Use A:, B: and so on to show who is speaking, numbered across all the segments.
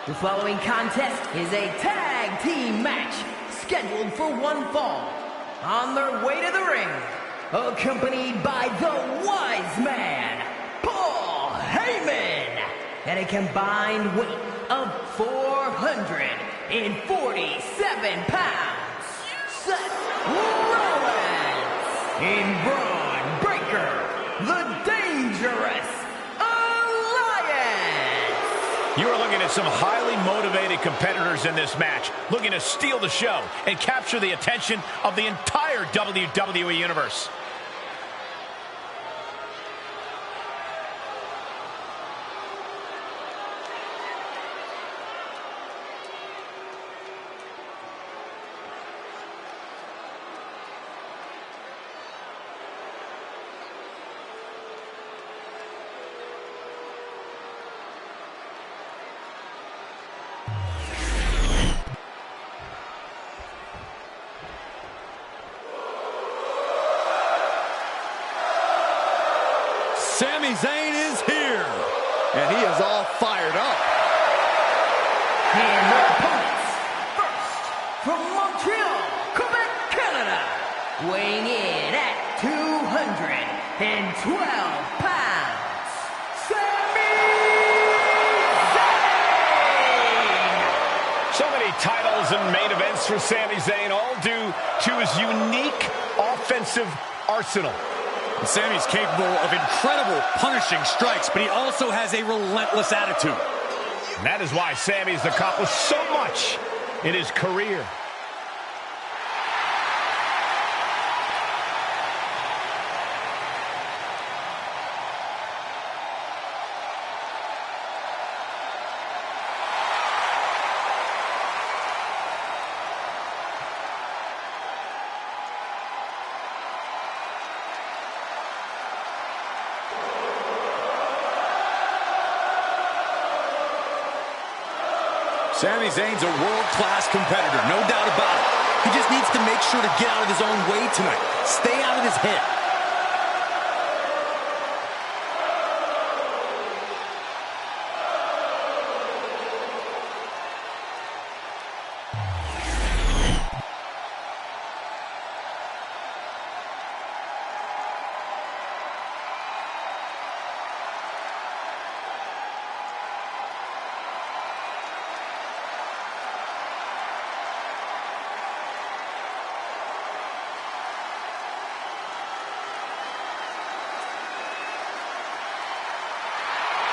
A: The following contest is a tag team match scheduled for one fall. On their way to the ring, accompanied by the Wise Man, Paul Heyman, at a combined weight of 447 pounds, Seth Rollins, in Braun Breaker, the Dangerous Alliance.
B: You are looking at some highly motivated competitors in this match, looking to steal the show and capture the attention of the entire WWE Universe.
C: Sami Zayn is here, and he is all fired up.
A: And their opponents, first, from Montreal, Quebec, Canada, weighing in at 212 pounds, Sami Zayn!
B: So many titles and main events for Sami Zayn, all due to his unique offensive arsenal.
C: Sami's capable of incredible punishing strikes, but he also has a relentless attitude.
B: And that is why Sami's accomplished so much in his career.
C: Sami Zayn's a world-class competitor, no doubt about it. He just needs to make sure to get out of his own way tonight. Stay out of his head.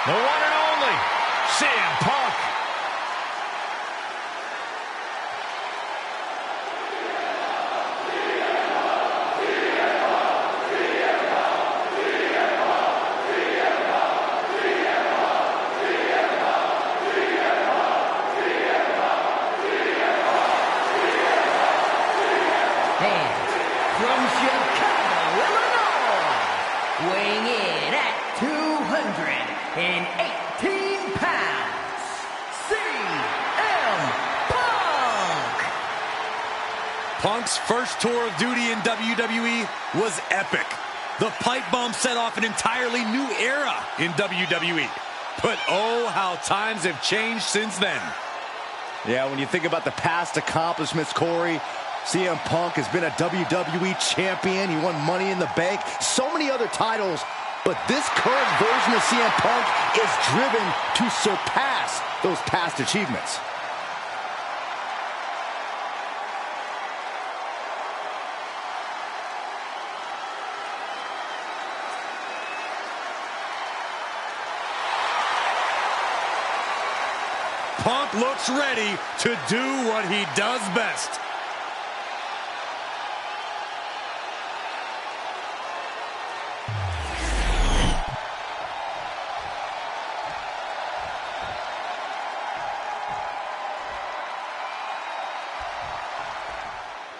B: The one and only CM Punk.
A: in 18 pounds, CM Punk!
C: Punk's first tour of duty in WWE was epic. The pipe bomb set off an entirely new era in WWE. But oh, how times have changed since then.
D: Yeah, when you think about the past accomplishments, Corey, CM Punk has been a WWE champion. He won Money in the Bank, so many other titles. But this current version of CM Punk is driven to surpass those past achievements.
C: Punk looks ready to do what he does best.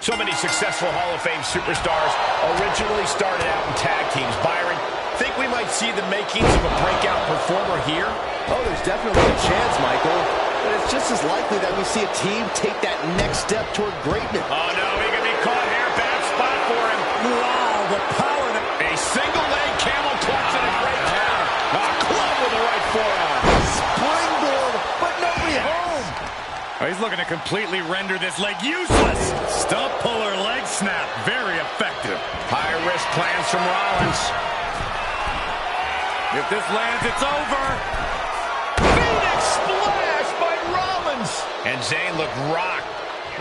B: So many successful Hall of Fame superstars originally started out in tag teams. Byron, think we might see the makings of a breakout performer here?
D: Oh, there's definitely a chance, Michael. But it's just as likely that we see a team take that next step toward greatness.
B: Oh, no, he can be caught here. Bad spot for him.
C: Wow, the power.
B: A single leg camel clutch and a great counter. A club with the right forearm.
D: Springboard, but nobody home.
C: Oh, he's looking to completely render this leg useless. Stump puller leg snap. Very effective.
B: High-risk plans from Rollins.
C: If this lands, it's over.
B: Phoenix splash by Rollins. And Zayn looked rocked.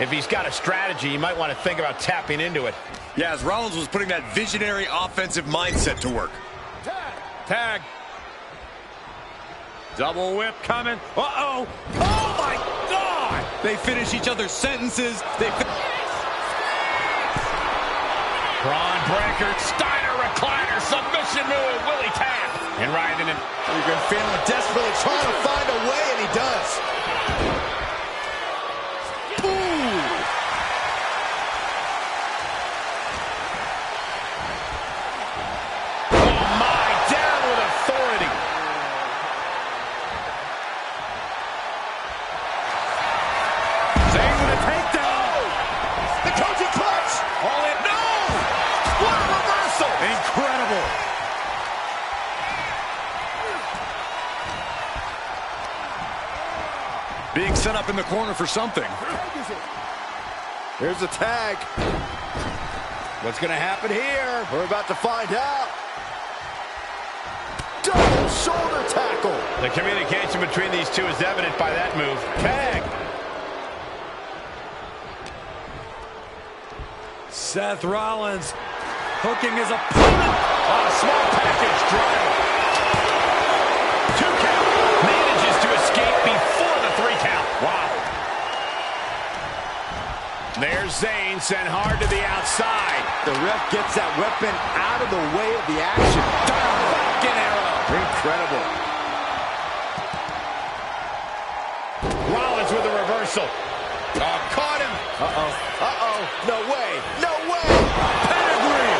B: If he's got a strategy, you might want to think about tapping into it.
C: Yeah, as Rollins was putting that visionary offensive mindset to work. Tag. Double whip coming. Uh-oh. Oh, my God. They finish each other's sentences.
B: Braun breaker. Steiner recliner. Submission move. Willie tap. And riding in.
D: You've been feeling desperately trying to find a way, and he does. Ooh.
B: Oh, my. Down with authority.
C: Zayn with a takedown.
D: The Koji clutch.
B: All in. No! What a reversal.
C: Incredible. Being set up in the corner for something.
D: Here's a tag. What's going to happen here? We're about to find out. Double shoulder tackle.
B: The communication between these two is evident by that move. Tag.
C: Seth Rollins hooking his opponent.
B: Small package driver. 2 count. Manages to escape before the 3 count. Wow. There's Zayn, sent hard to the outside.
D: The ref gets that weapon out of the way of the action.
B: Falcon arrow.
D: Incredible.
B: Rollins with a reversal. Oh, caught him.
D: Uh-oh. Uh-oh. No way. No way.
C: Pedigree.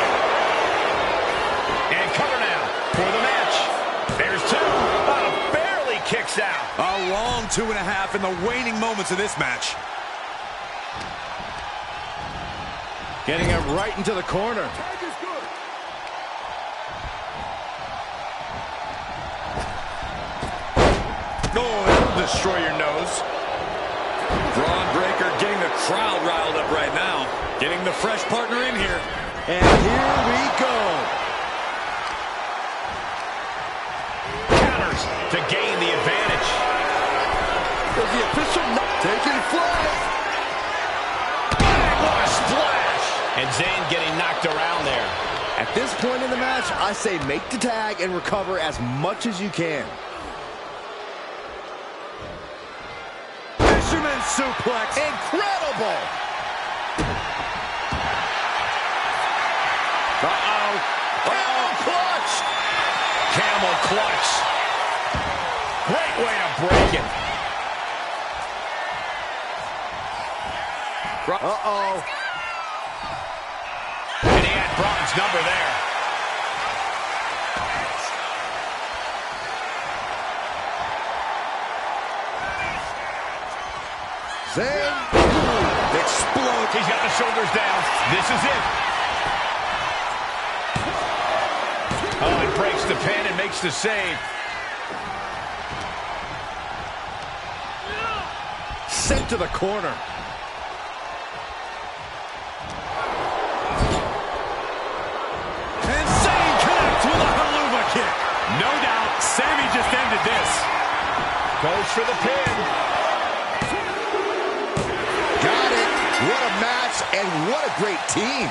B: And cover now for the match. There's 2. Oh, barely kicks out.
C: A long 2.5 in the waning moments of this match.
D: Getting him right into the corner.
C: Oh, that'll destroy your nose. Braun Breaker getting the crowd riled up right now. Getting the fresh partner in here.
D: And here we go.
B: Counters to gain the advantage.
D: There's the official taking flight.
B: Bang, what a splash. And Zayn getting knocked around there.
D: At this point in the match, I say make the tag and recover as much as you can.
C: Fisherman suplex.
D: Incredible!
B: Uh-oh.
D: Camel clutch!
B: Camel clutch. Great way to break it.
D: Uh-oh.
B: And he had Braun's number there.
D: and explode.
B: He's got the shoulders down. This is it. Oh, it breaks the pin and makes the save.
D: Sent to the corner.
C: And Zayn connects with a haluva kick. No doubt, Sami just ended this.
B: Goes for the pin.
D: Got it. What a match and what a great team.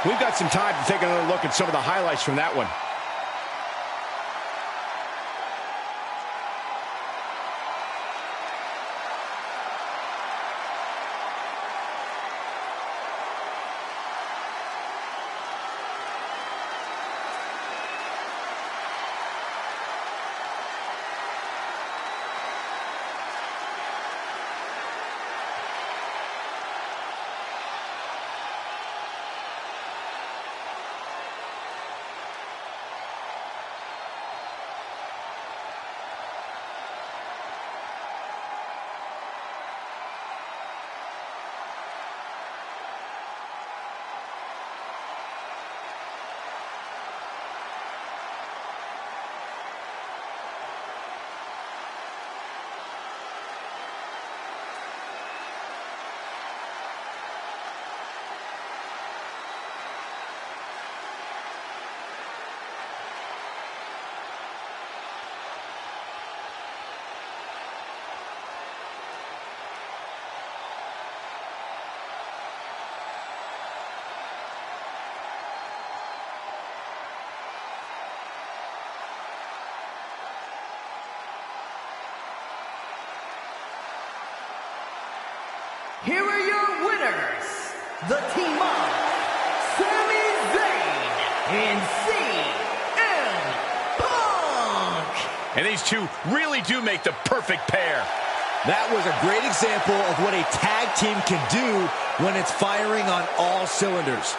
B: We've got some time to take another look at some of the highlights from that one.
A: Here are your winners, the team of Sami Zayn and CM Punk.
B: And these two really do make the perfect pair.
D: That was a great example of what a tag team can do when it's firing on all cylinders.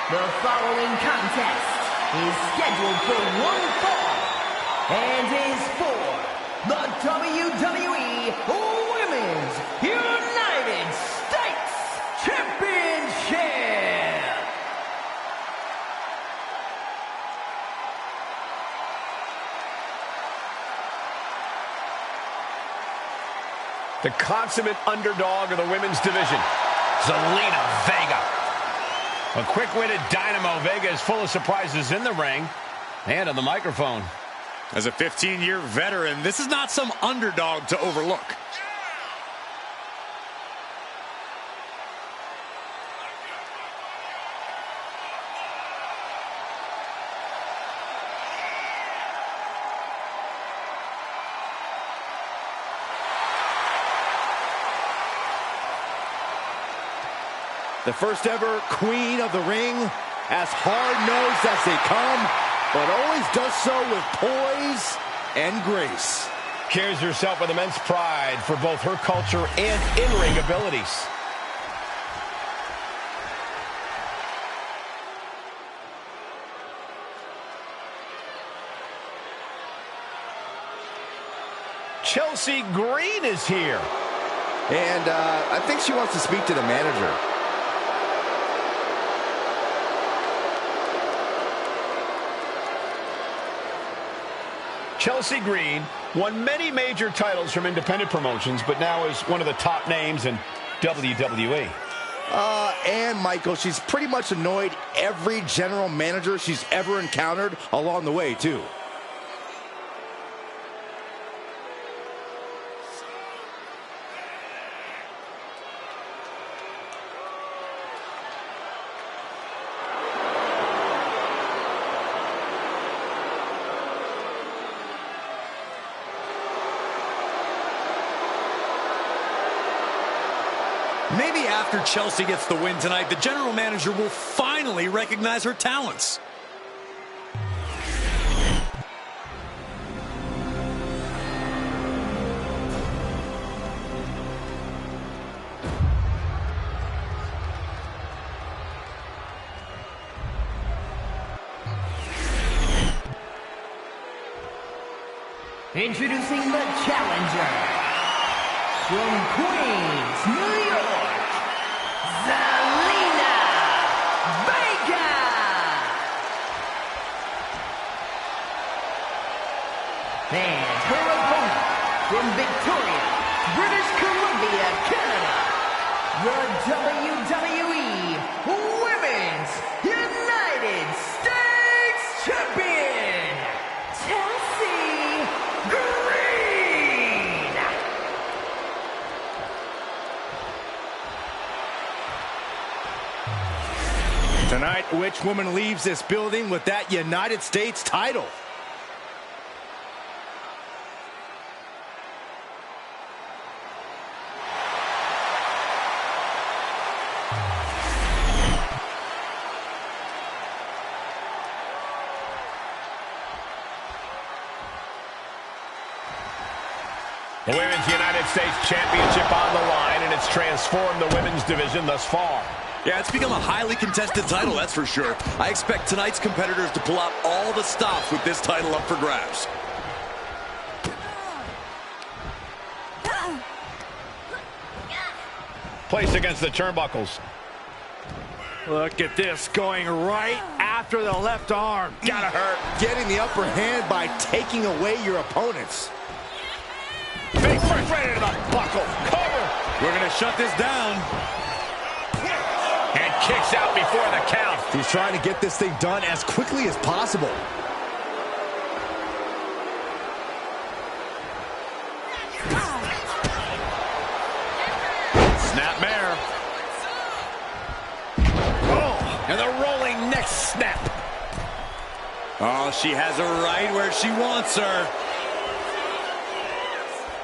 A: The following contest is scheduled for one fall and is for the WWE Women's United States Championship.
B: The consummate underdog of the women's division, Zelina Vega. A quick-witted dynamo, Vega is full of surprises in the ring and on the microphone.
C: As a 15-year veteran, this is not some underdog to overlook.
D: The first ever queen of the ring, as hard-nosed as they come, but always does so with poise and grace.
B: Carries herself with immense pride for both her culture and in-ring abilities. Chelsea Green is here.
D: And I think she wants to speak to the manager.
B: Chelsea Green won many major titles from independent promotions, but now is one of the top names in WWE.
D: And Michael, she's pretty much annoyed every general manager she's ever encountered along the way, too.
C: Maybe after Chelsea gets the win tonight, the general manager will finally recognize her talents.
A: Introducing the challenger from Queens, New York, Zelina Vega. And her opponent from Victoria, British Columbia, Canada, the WWE Women's United States Champion, Chelsea Green.
D: Tonight, which woman leaves this building with that United States title?
B: The Women's United States Championship on the line, and it's transformed the women's division thus far.
C: Yeah, it's become a highly contested title, that's for sure. I expect tonight's competitors to pull out all the stops with this title up for grabs.
B: Placed against the turnbuckles.
C: Look at this, going right after the left arm. Gotta hurt.
D: Getting the upper hand by taking away your opponents.
B: Big first right into the buckle. Cover.
C: We're gonna shut this down.
B: And kicks out before the count.
D: He's trying to get this thing done as quickly as possible.
C: Snapmare. Oh, and the rolling neck snap. Oh, she has her right where she wants her.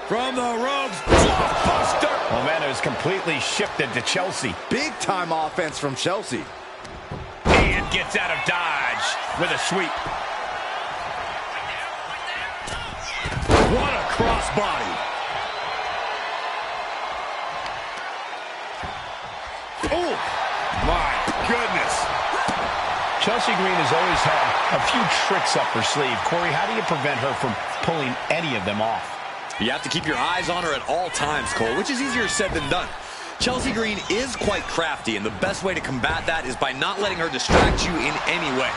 C: From the ropes, buster.
B: Momentum is completely shifted to Chelsea.
D: Big time offense from Chelsea.
B: And gets out of dodge with a sweep.
C: What a crossbody. Oh, my goodness.
B: Chelsea Green has always had a few tricks up her sleeve. Corey, how do you prevent her from pulling any of them off?
C: You have to keep your eyes on her at all times, Cole, which is easier said than done. Chelsea Green is quite crafty, and the best way to combat that is by not letting her distract you in any way.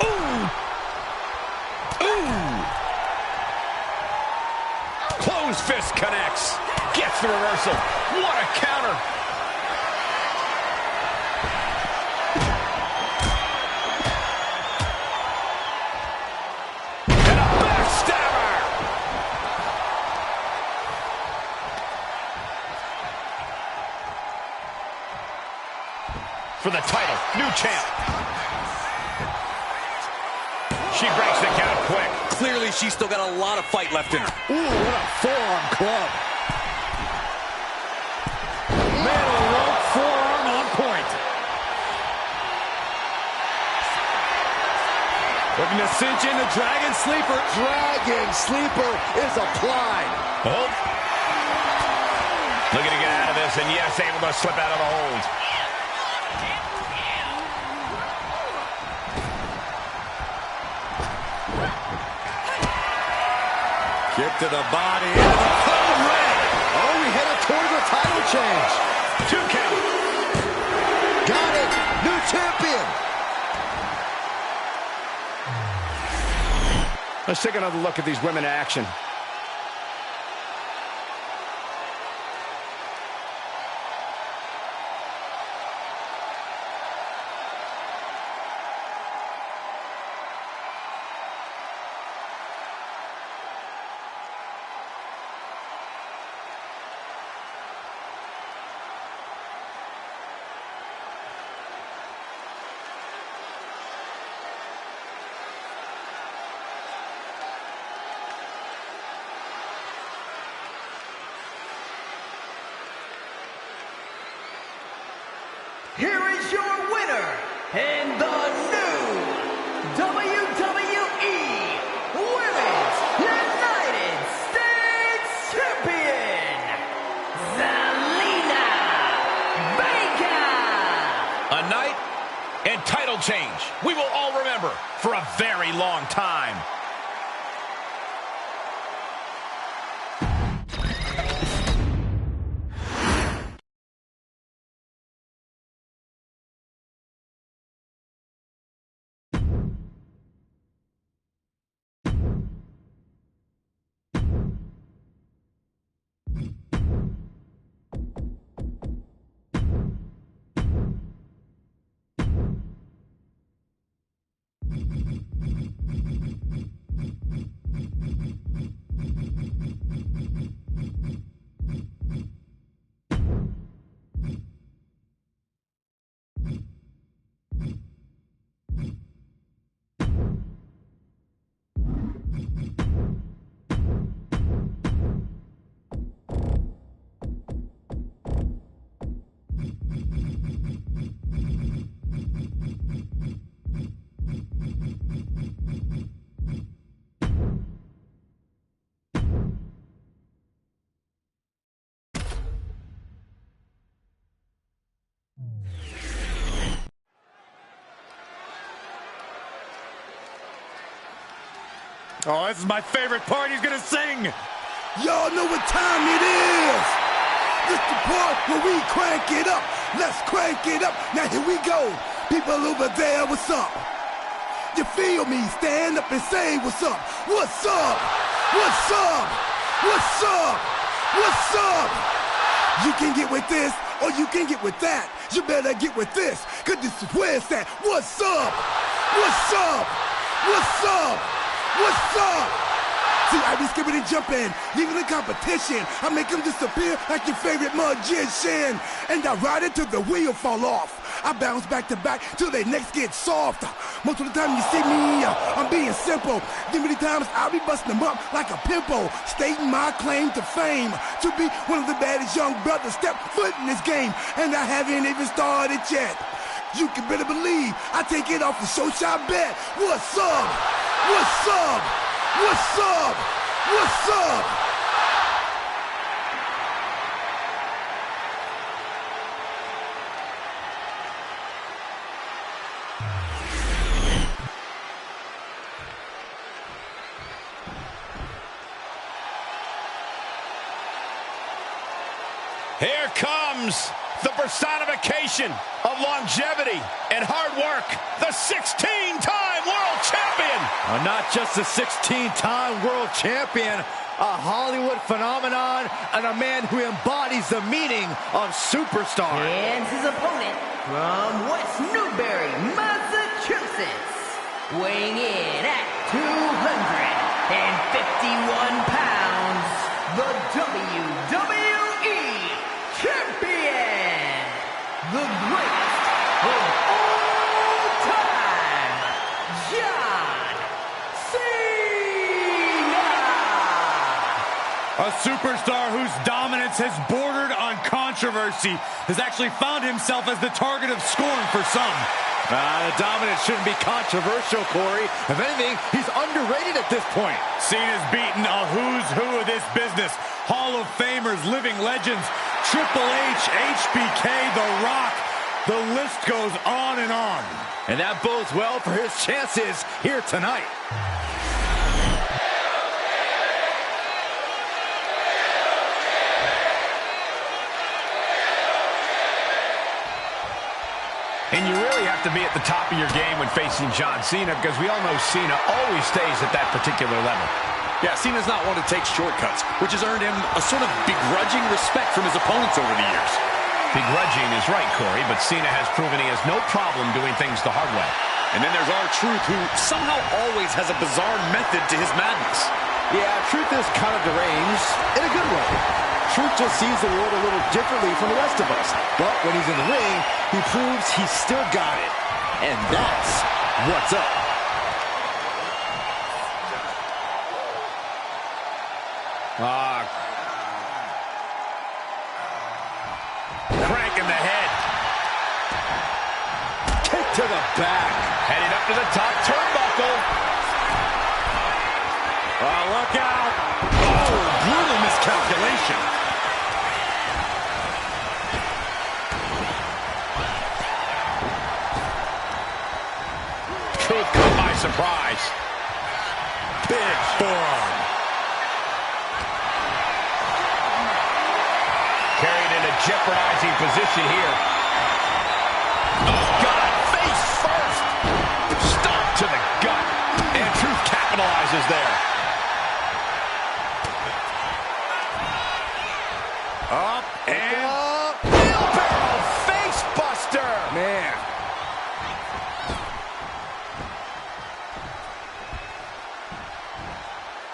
B: Ooh! Ooh! Closed fist connects. Gets the reversal. What a counter! For the title, new champ. She breaks the count quick.
C: Clearly, she's still got a lot of fight left in her.
D: Ooh, what a forearm club.
C: Metal rope forearm on point. Looking to cinch in the Dragon Sleeper.
D: Dragon Sleeper is applied.
B: Oh. Looking to get out of this, and yes, able to slip out of the hold.
C: to the body. Into the cold leg.
D: Oh, we headed towards a title change.
B: 2 count.
D: Got it. New champion.
B: Let's take another look at these women in action.
A: Here is your winner, and the new WWE Women's United States Champion, Zelina Vega.
B: A night and title change we will all remember for a very long time.
C: Oh, this is my favorite part. He's gonna sing.
E: Y'all know what time it is. This the part where we crank it up. Let's crank it up. Now here we go. People over there, what's up? You feel me? Stand up and say what's up. What's up? What's up? What's up? What's up? You can get with this or you can get with that. You better get with this, cause this is where it's at. What's up? What's up? What's up? What's up? See, I be skipping and jumping, leaving the competition. I make them disappear like your favorite magician. And I ride it till the wheel fall off. I bounce back to back till their necks get soft. Most of the time you see me, I'm being simple. Then many times I'll be busting them up like a pimple, stating my claim to fame, to be one of the baddest young brothers step foot in this game. And I haven't even started yet. You can better believe I take it off the show shot bet. What's up? What's up? What's up? What's up?
B: Here comes the personification of longevity and hard work, the 16-time world champion.
D: Not just a 16-time world champion, a Hollywood phenomenon, and a man who embodies the meaning of superstar.
A: And his opponent from West Newbury, Massachusetts, weighing in at 251 pounds, the WWE Champion, the greatest of all time, John Cena.
C: A superstar whose dominance has bordered on controversy has actually found himself as the target of scorn for some.
D: The dominance shouldn't be controversial, Corey. If anything, he's underrated at this point.
C: Cena's beaten a who's who of this business. Hall of Famers, living legends, Triple H, HBK, The Rock. The list goes on and on.
D: And that bodes well for his chances here tonight.
B: And you really have to be at the top of your game when facing John Cena, because we all know Cena always stays at that particular level.
C: Yeah, Cena's not one to take shortcuts, which has earned him a sort of begrudging respect from his opponents over the years.
B: Begrudging is right, Corey, but Cena has proven he has no problem doing things the hard way.
C: And then there's R-Truth, who somehow always has a bizarre method to his madness.
D: Yeah, Truth is kind of deranged in a good way. Truth just sees the world a little differently from the rest of us. But when he's in the ring, he proves he's still got it. And that's what's up.
B: Crank in the head.
D: Kick to the back.
B: Heading up to the top turnbuckle.
C: Oh, look out. Oh, brutal miscalculation.
B: Truth caught by surprise.
C: Big forearm.
B: Carried in a jeopardizing position here. Oh, God, face first. Stomp to the gut. And Truth capitalizes there.
C: Up and
B: Wheelbarrow face buster.
D: Man.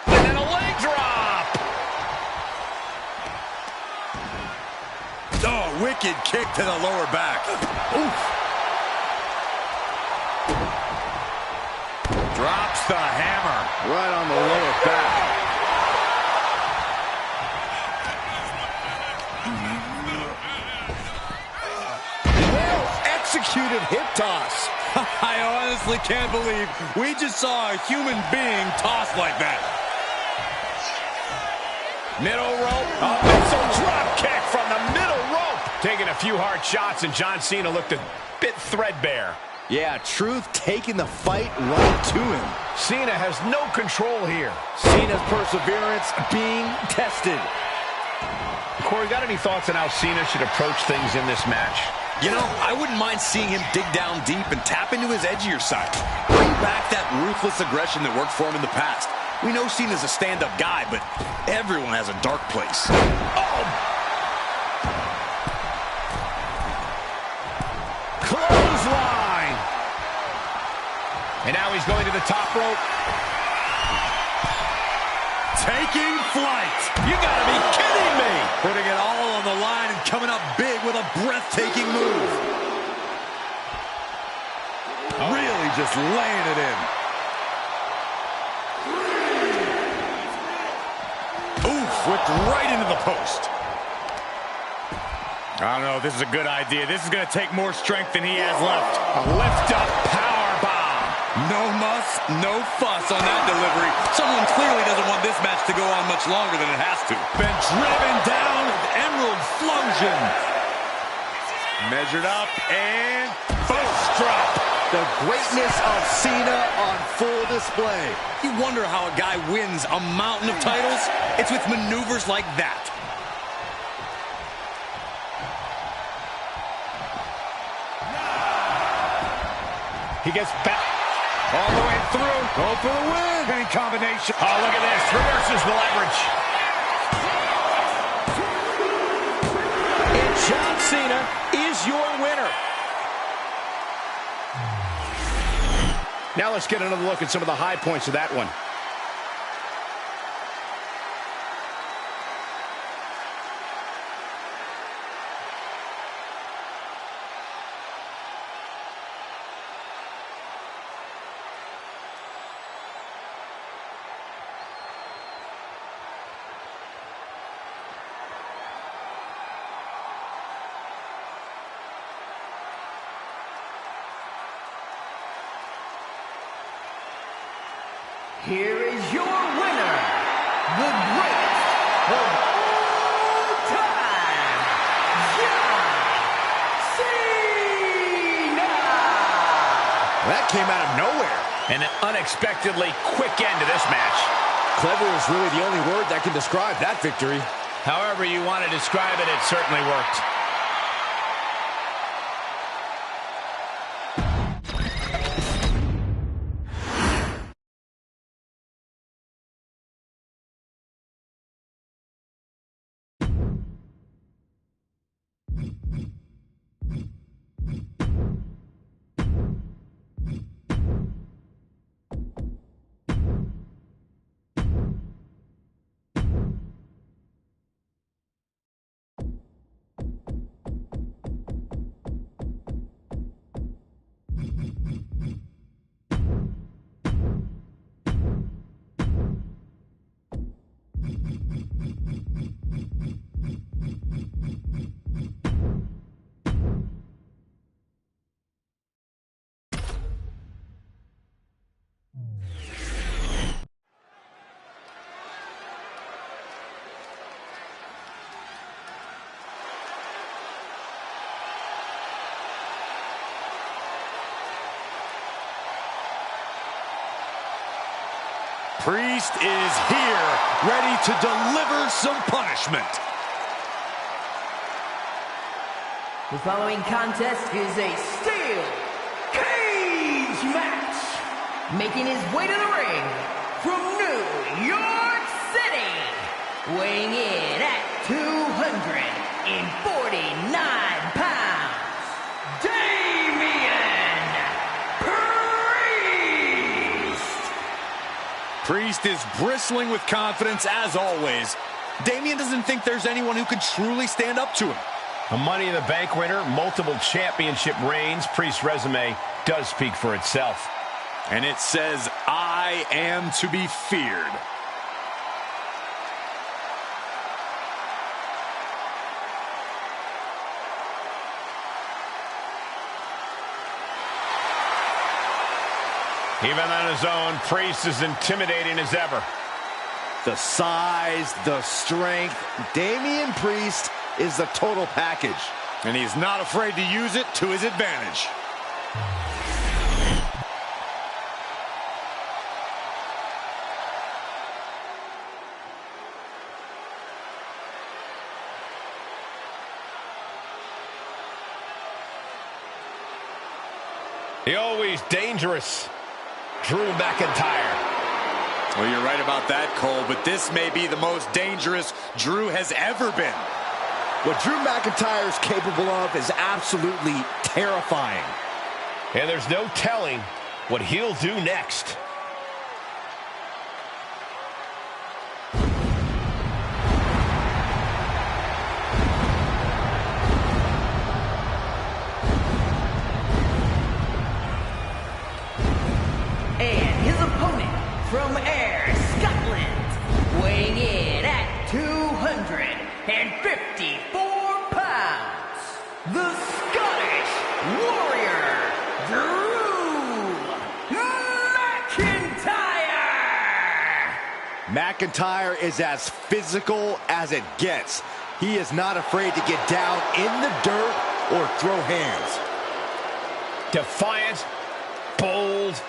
B: And then a leg drop.
C: oh, wicked kick to the lower back. Oof. Drops the hammer.
D: Right on the lower back. Executed hip toss.
C: I honestly can't believe we just saw a human being tossed like that.
B: Middle rope. A missile drop kick from the middle rope. Taking a few hard shots, and John Cena looked a bit threadbare.
D: Yeah, Truth taking the fight right to him.
B: Cena has no control here.
D: Cena's perseverance being tested.
B: Corey, got any thoughts on how Cena should approach things in this match?
C: You know, I wouldn't mind seeing him dig down deep and tap into his edgier side. Bring back that ruthless aggression that worked for him in the past. We know Cena's a stand-up guy, but everyone has a dark place.
B: Oh! Clothesline! And now he's going to the top rope.
C: Taking flight.
B: You gotta be kidding me!
C: Putting it all on the line and coming up big with a breathtaking move. Really just laying it in. Oof, whipped right into the post. I don't know if this is a good idea. This is going to take more strength than he has left.
B: A lift-up powerbomb.
C: No muss, no fuss on that delivery. Someone clearly doesn't want this match to go on much longer than it has to. Been driven down with Emerald Flosion. Measured up and first drop.
D: The greatness of Cena on full display.
C: You wonder how a guy wins a mountain of titles? It's with maneuvers like that.
B: He gets back all the way through.
C: Go for the win.
B: Any combination. Oh, look at this. Reverses the leverage.
D: And John Cena is your winner.
B: Now let's get another look at some of the high points of that one.
A: Here is your winner, the greatest of all time, John Cena!
B: That came out of nowhere. And an unexpectedly quick end to this match.
D: Clever is really the only word that can describe that victory.
B: However you want to describe it, it certainly worked.
C: Priest is here, ready to deliver some punishment.
A: The following contest is a steel cage match. Making his way to the ring from New York City, weighing in at 249 pounds, Damian Priest!
C: Priest is bristling with confidence as always. Damian doesn't think there's anyone who could truly stand up to him.
B: A Money in the Bank winner, multiple championship reigns. Priest's resume does speak for itself.
C: And it says, I am to be feared.
B: Even on his own, Priest is intimidating as ever.
D: The size, the strength. Damian Priest is the total package.
C: And he's not afraid to use it to his advantage.
B: The always dangerous Drew McIntyre.
C: Well, you're right about that, Cole, but this may be the most dangerous Drew has ever been.
D: What Drew McIntyre is capable of is absolutely terrifying.
B: And there's no telling what he'll do next.
A: And his opponent from Ayr, Scotland, weighing in at 254 pounds, the Scottish Warrior, Drew McIntyre!
D: McIntyre is as physical as it gets. He is not afraid to get down in the dirt or throw hands.
B: Defiant, bold,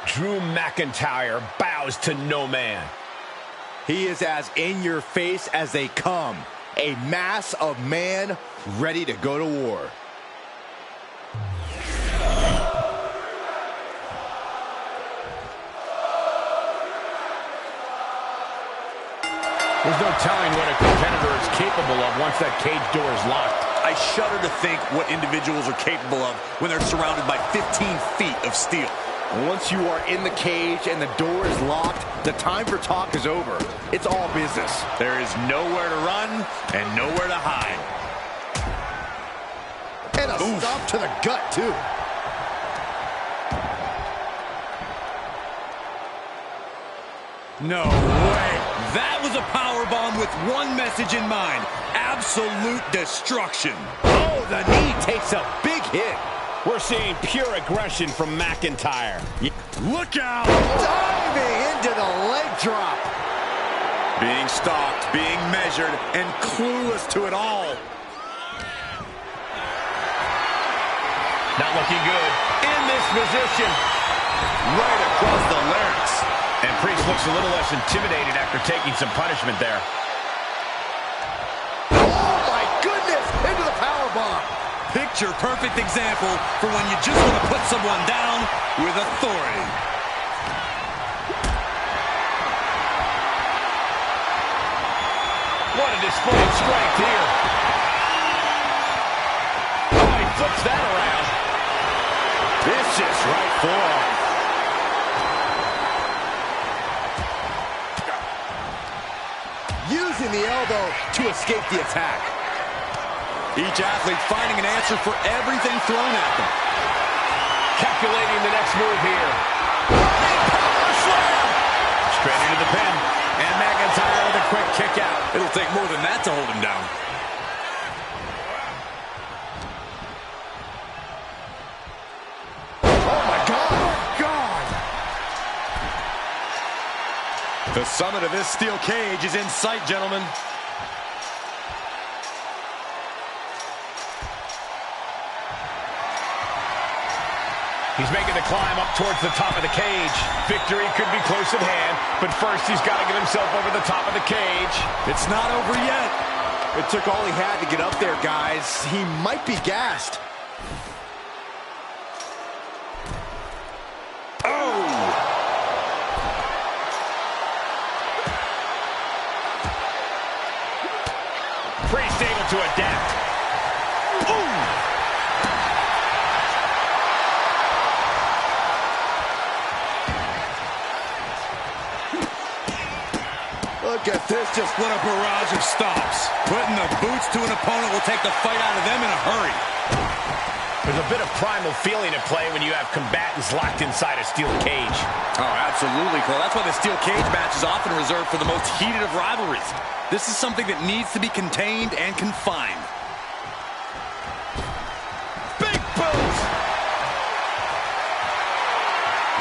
B: Drew McIntyre bows to no man.
D: He is as in your face as they come. A mass of man ready to go to war.
B: There's no telling what a competitor is capable of once that cage door is locked.
C: I shudder to think what individuals are capable of when they're surrounded by 15 feet of steel.
D: Once you are in the cage and the door is locked, the time for talk is over. It's all business.
C: There is nowhere to run and nowhere to hide.
D: And a stomp to the gut, too.
C: No way. That was a powerbomb with one message in mind. Absolute destruction.
D: Oh, the knee takes a big hit.
B: We're seeing pure aggression from McIntyre.
C: Look out!
D: Diving into the leg drop.
C: Being stalked, being measured, and clueless to it all.
B: Not looking good. In this position.
C: Right across the larynx.
B: And Priest looks a little less intimidated after taking some punishment there.
D: Oh, my goodness! Into the powerbomb.
C: Picture-perfect example for when you just want to put someone down with authority.
B: What a display of strength here. Oh, he flips that around.
D: Vicious right forearm. Using the elbow to escape the attack.
C: Each athlete finding an answer for everything thrown at them.
B: Calculating the next move here. Straight into the pin.
C: And McIntyre with a quick kick out. It'll take more than that to hold him down.
D: Oh, my God.
C: The summit of this steel cage is in sight, gentlemen.
B: He's making the climb up towards the top of the cage. Victory could be close at hand, but first he's got to get himself over the top of the cage.
C: It's not over yet.
D: It took all he had to get up there, guys. He might be gassed. Oh!
B: Priest able to adapt.
D: Ooh! Look at this, just
C: What a barrage of stomps. Putting the boots to an opponent will take the fight out of them in a hurry.
B: There's a bit of primal feeling at play when you have combatants locked inside a steel cage.
C: Oh, absolutely, Cole. That's why the steel cage match is often reserved for the most heated of rivalries. This is something that needs to be contained and confined.
B: Big boot!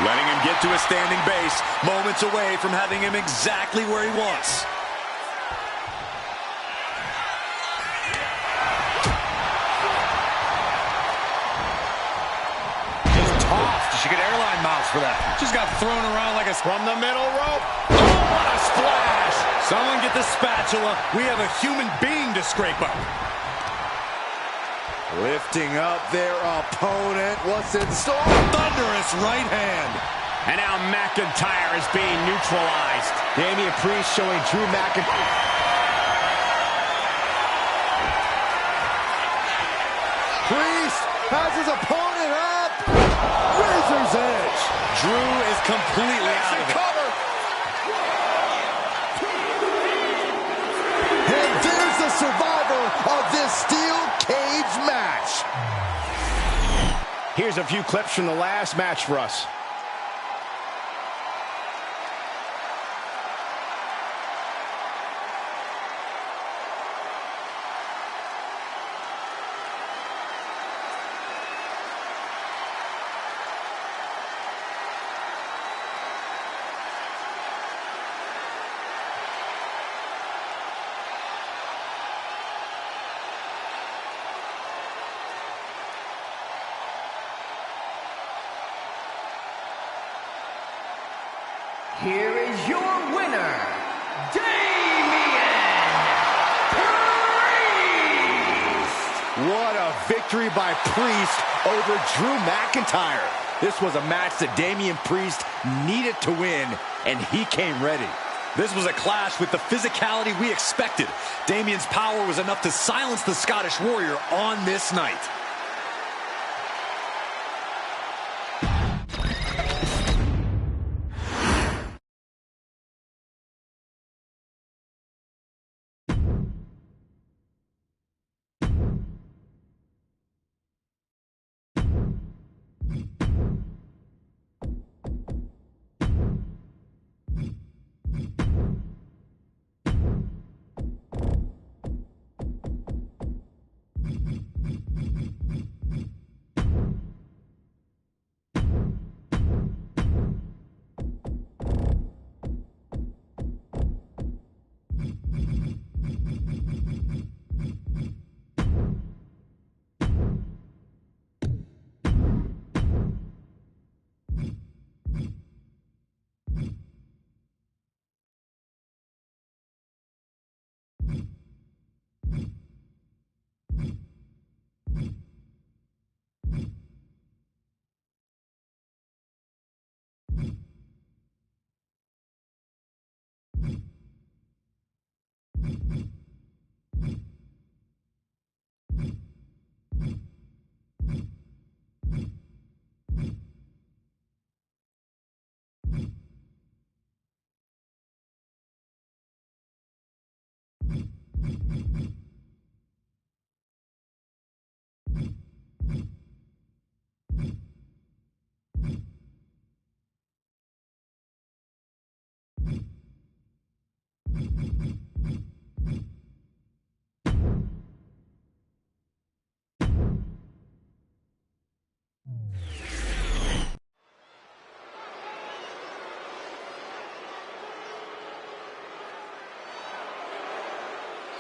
C: Letting him get to a standing base, moments away from having him exactly where he wants. Just tossed. She could airline miles for that. Just got thrown around like a...
B: From the middle rope. Oh, what a splash!
C: Someone get the spatula. We have a human being to scrape up.
D: lifting up their opponent. What's in store?
C: Thunderous right hand.
B: And now McIntyre is being neutralized.
D: Damian Priest showing Drew McIntyre. Priest has his opponent up. Razor's Edge.
C: Drew is completely out of it.
D: And there's the survivor of this steel cage match. Here's a few clips from the last match for us.
A: Here is your winner, Damian Priest!
D: What a victory by Priest over Drew McIntyre. This was a match that Damian Priest needed to win, and he came ready.
C: This was a clash with the physicality we expected. Damian's power was enough to silence the Scottish Warrior on this night.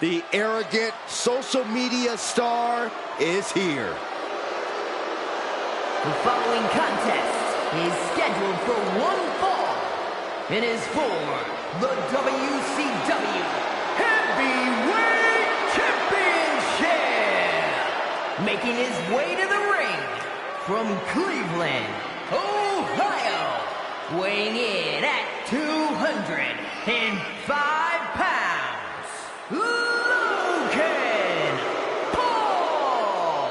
D: The arrogant social media star is here.
A: The following contest is scheduled for one fall and is for the WCW Heavyweight Championship. Making his way to the ring from Cleveland, Ohio, weighing in at 205 pounds, Logan Paul.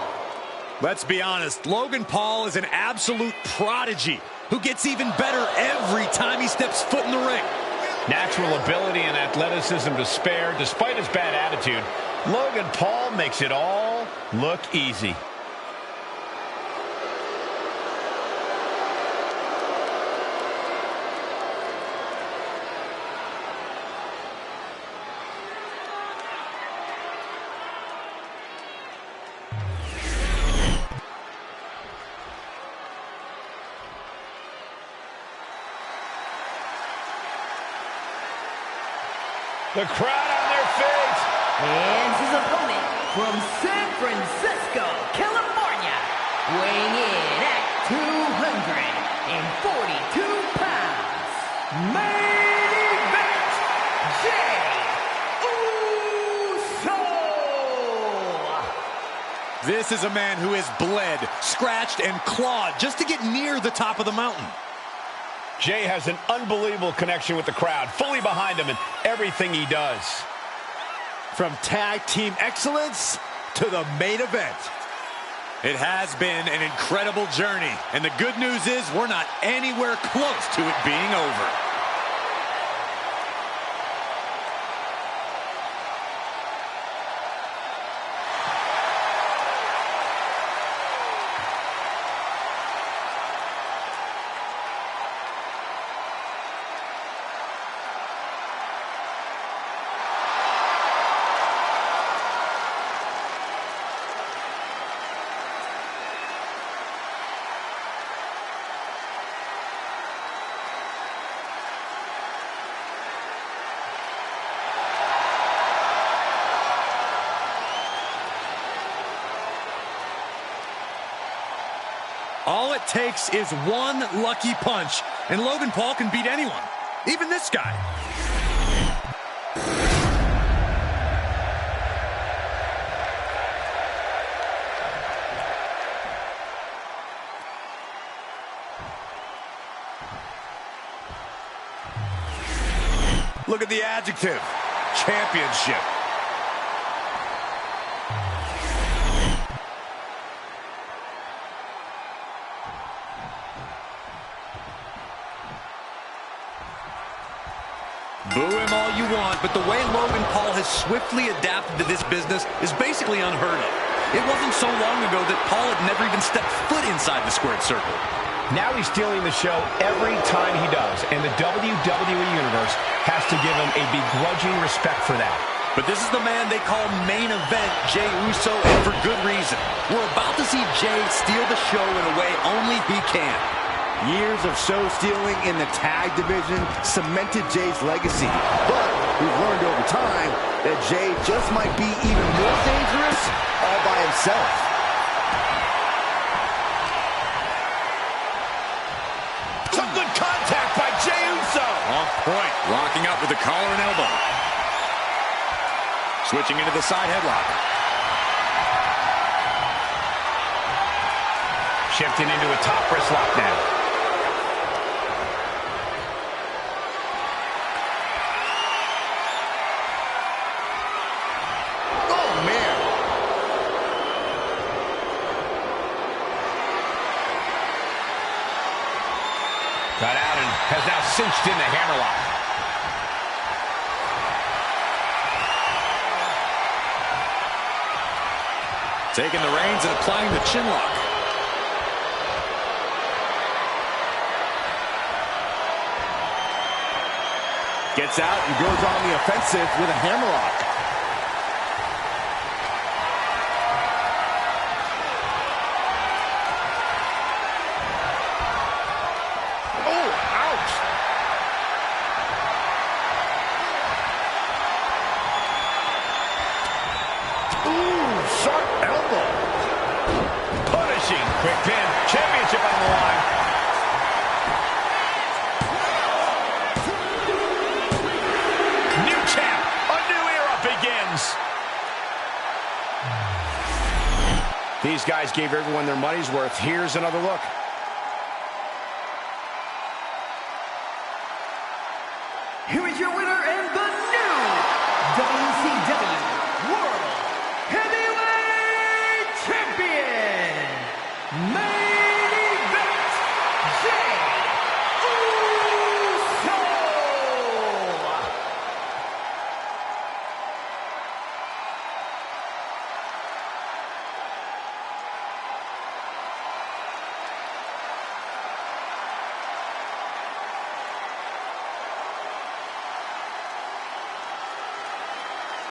C: Let's be honest, Logan Paul is an absolute prodigy who gets even better every time he steps foot in the ring.
B: Natural ability and athleticism to spare. Despite his bad attitude, Logan Paul makes it all look easy. The crowd on their feet.
A: And his opponent from San Francisco, California, weighing in at 242 pounds, main event, Jey Uso.
C: This is a man who has bled, scratched, and clawed just to get near the top of the mountain.
B: Jey has an unbelievable connection with the crowd, fully behind him in everything he does.
D: From tag team excellence to the main event.
C: It has been an incredible journey, and the good news is we're not anywhere close to it being over. All it takes is one lucky punch, and Logan Paul can beat anyone, even this guy. Look at the adjective, championship. Boo him all you want, but the way Logan Paul has swiftly adapted to this business is basically unheard of. It wasn't so long ago that Paul had never even stepped foot inside the squared circle.
B: Now he's stealing the show every time he does, and the WWE Universe has to give him a begrudging respect for that.
C: But this is the man they call main event Jey Uso, and for good reason. We're about to see Jey steal the show in a way only he can.
D: Years of show stealing in the tag division cemented Jey's legacy. But we've learned over time that Jey just might be even more dangerous all by himself.
B: Some good contact by Jey Uso.
C: On point, locking up with the collar and elbow. Switching into the side headlock.
B: Shifting into a top wrist lock now. Got out and has now cinched in the hammerlock.
C: Taking the reins and applying the chin lock.
D: Gets out and goes on the offensive with a hammerlock.
B: Quick pin. Championship These guys gave everyone their money's worth. Here's another look.